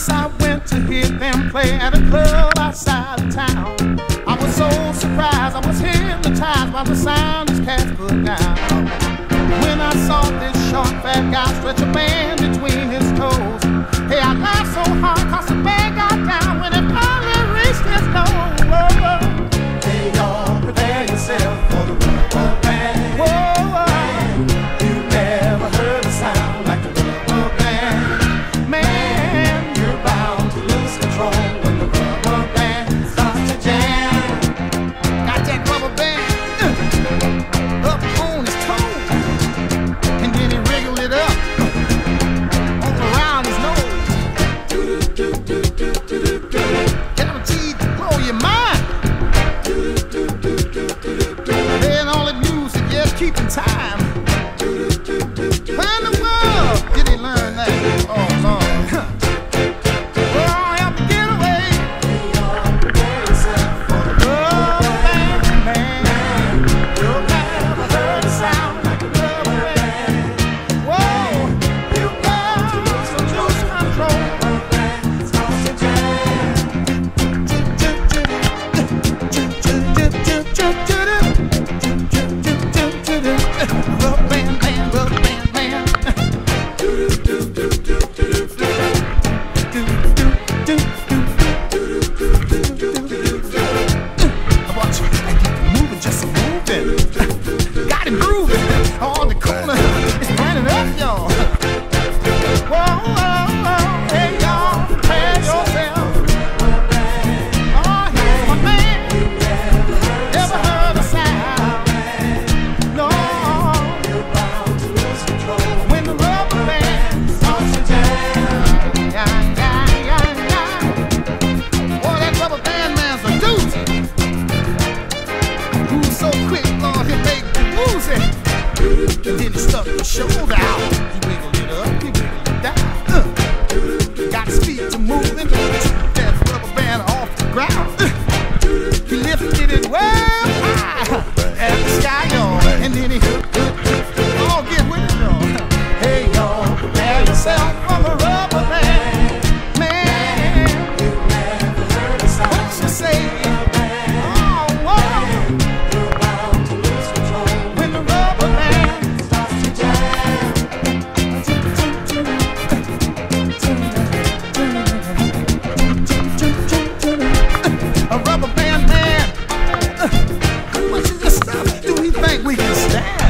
Once I went to hear them play at a club outside of town. I was so surprised, I was hypnotized by the sound these cats put down. When I saw this short fat guy stretch a band between his toes, hey, I laughed so hard cause the band got down when it finally reached his nose. Hey y'all, prepare yourself for the rubber band. Whoa, you never heard a sound like the rubber band. Man, you're bound to lose control when the rubber band starts to jam. Got that rubber band up on his toes, and then he wriggled it up all around his nose. Guaranteed to blow your mind. Playing all that music, just keeping time. Where in the world did he learn that? Oh Lord. Well, I have to get away. For the rubber band, man. You'll never heard a sound like a rubber band. Whoa, you got to lose control. Rubber band, man, rubber band, man. I want you to keep it moving, just moving. Got him grooving. On the corner, it's burning up, y'all. Whoa, whoa, whoa. Hey, y'all, prepare yourself. Oh, here's my man. Never heard a sound. No. When the rubber band starts to jam. Yeah, yeah, yeah, yeah. Boy, that rubber band man's a doozy. Who's so quick, Lord, he'll make you woozy. And then he stuck his shoulder out. He wiggled it up, he wiggled it down. Got his feet to moving. Took that rubber band off the ground. He lifted it well high at the sky, y'all. And then he all get with it, y'all. Hey, y'all, prepare yourself for the rubber band. Man, what you say? Oh, whoa. When the rubber band starts to jam. A rubber band man. How much of this stuff do we think we can stand?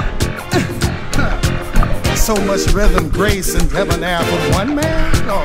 So much rhythm, grace, and debonair for one man? Oh.